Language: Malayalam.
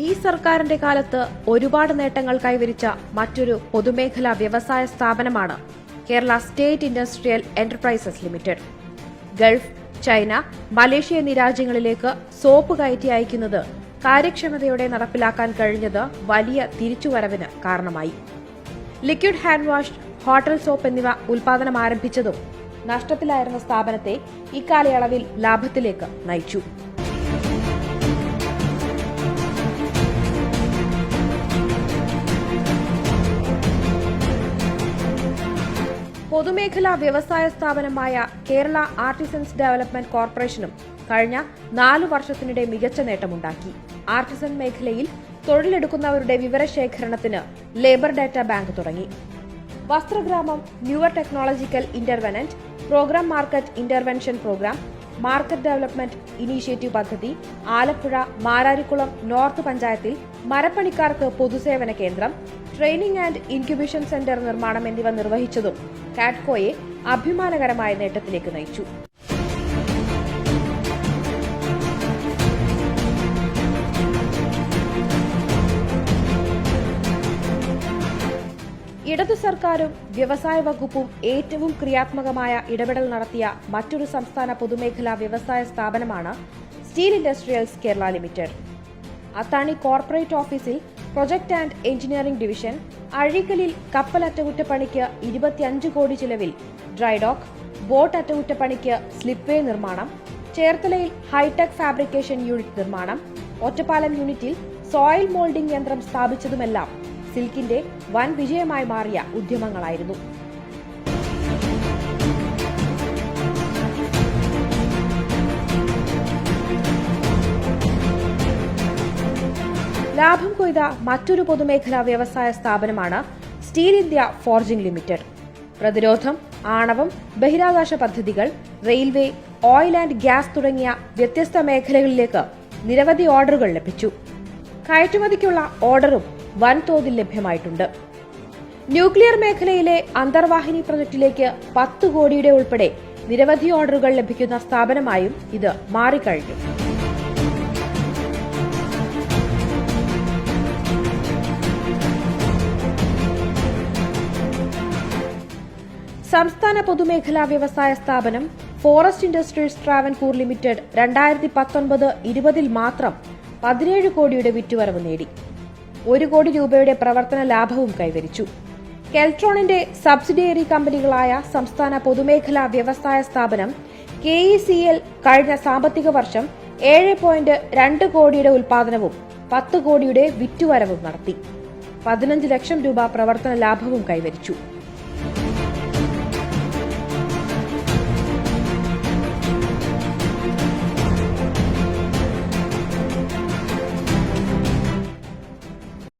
ഈ സർക്കാരിന്റെ കാലത്ത് ഒരുപാട് നേട്ടങ്ങൾ കൈവരിച്ച മറ്റൊരു പൊതുമേഖലാ വ്യവസായ സ്ഥാപനമാണ് Kerala state industrial enterprises limited. Gulf, China, Malaysia എന്നീ രാജ്യങ്ങളിലേക്ക് സോപ്പ് കയറ്റി അയക്കുന്നത് കാര്യക്ഷമതയോടെ നടപ്പിലാക്കാൻ കഴിഞ്ഞത് വലിയ തിരിച്ചുവരവിന് കാരണമായി. Liquid hand wash, hotel soap എന്നിവ ഉൽപാദനം ആരംഭിച്ചതും നഷ്ടത്തിലായിരുന്ന സ്ഥാപനത്തെ ഇക്കാലയളവിൽ ലാഭത്തിലേക്ക് നയിച്ചു. പൊതുമേഖലാ വ്യവസായ സ്ഥാപനമായ കേരള ആർട്ടിസൻസ് ഡെവലപ്മെന്റ് കോർപ്പറേഷനും കഴിഞ്ഞ 4 വർഷത്തിനിടെ മികച്ച നേട്ടമുണ്ടാക്കി. ആർട്ടിസൻ മേഖലയിൽ തൊഴിലെടുക്കുന്നവരുടെ വിവരശേഖരണത്തിന് ലേബർ ഡാറ്റ ബാങ്ക് തുടങ്ങി. വസ്ത്രഗ്രാമം, newer technological intervention, programme market intervention programme, market development initiative പദ്ധതി, ആലപ്പുഴ മാരാരിക്കുളം നോർത്ത് പഞ്ചായത്തിൽ മരപ്പണിക്കാർക്ക് പൊതുസേവന കേന്ദ്രം, ട്രെയിനിംഗ് ആൻഡ് ഇൻക്യുബേഷൻ സെന്റർ നിർമ്മാണം എന്നിവ നിർവഹിച്ചതും കാഡ്കോയെ അഭിമാനകരമായ നേട്ടത്തിലേക്ക് നയിച്ചു. ഇടതു സർക്കാരും വ്യവസായ വകുപ്പും ഏറ്റവും ക്രിയാത്മകമായ ഇടപെടൽ നടത്തിയ മറ്റൊരു സംസ്ഥാന പൊതുമേഖലാ വ്യവസായ സ്ഥാപനമാണ് സ്റ്റീൽ ഇൻഡസ്ട്രിയൽസ് കേരള ലിമിറ്റഡ്. അത്താണി കോർപ്പറേറ്റ് ഓഫീസിൽ പ്രൊജക്ട് ആൻഡ് എഞ്ചിനീയറിംഗ് ഡിവിഷൻ, അഴീക്കലിൽ കപ്പൽ അറ്റകുറ്റപ്പണിക്ക് 25 കോടി ചിലവിൽ ഡ്രൈഡോക്ക്, ബോട്ട് അറ്റകുറ്റപ്പണിക്ക് സ്ലിപ്വേ നിർമ്മാണം, ചേർത്തലയിൽ ഹൈടെക് ഫാബ്രിക്കേഷൻ യൂണിറ്റ് നിർമ്മാണം, ഒറ്റപ്പാലം യൂണിറ്റിൽ സോയിൽ മോൾഡിംഗ് യന്ത്രം സ്ഥാപിച്ചതുമെല്ലാം സിൽക്കിന്റെ വൻ വിജയമായി മാറിയ ഉദ്യമങ്ങളായിരുന്നു. ലാഭം കൊയ്ത മറ്റൊരു പൊതുമേഖലാ വ്യവസായ സ്ഥാപനമാണ് സ്റ്റീൽ ഇന്ത്യ ഫോർജിംഗ് ലിമിറ്റഡ്. പ്രതിരോധം, ആണവം, ബഹിരാകാശ പദ്ധതികൾ, റെയിൽവേ, ഓയിൽ ആൻഡ് ഗ്യാസ് തുടങ്ങിയ വ്യത്യസ്ത മേഖലകളിലേക്ക് നിരവധി ഓർഡറുകൾ ലഭിച്ചു. കയറ്റുമതിക്കുള്ള ഓർഡറും വൻതോതിൽ ലഭ്യമായിട്ടുണ്ട്. ന്യൂക്ലിയർ മേഖലയിലെ അന്തർവാഹിനി പ്രൊജക്ടിലേക്ക് 10 കോടിയുടെ ഉൾപ്പെടെ നിരവധി ഓർഡറുകൾ ലഭിക്കുന്ന സ്ഥാപനമായും ഇത് മാറിക്കഴിഞ്ഞു. സംസ്ഥാന പൊതുമേഖലാ വ്യവസായ സ്ഥാപനം ഫോറസ്റ്റ് ഇൻഡസ്ട്രീസ് ട്രാവൻകൂർ ലിമിറ്റഡ് 2019-20 മാത്രം 17 കോടിയുടെ വിറ്റുവരവ് നേടി. 1 കോടി രൂപയുടെ പ്രവർത്തന ലാഭവും കൈവരിച്ചു. കെൽട്രോണിന്റെ സബ്സിഡിയറി കമ്പനികളായ സംസ്ഥാന പൊതുമേഖലാ വ്യവസായ സ്ഥാപനം KECL കഴിഞ്ഞ സാമ്പത്തിക വർഷം 7.2 കോടിയുടെ ഉൽപാദനവും 10 കോടിയുടെ വിറ്റുവരവും നടത്തി. 15 ലക്ഷം രൂപ പ്രവർത്തന ലാഭവും കൈവരിച്ചു.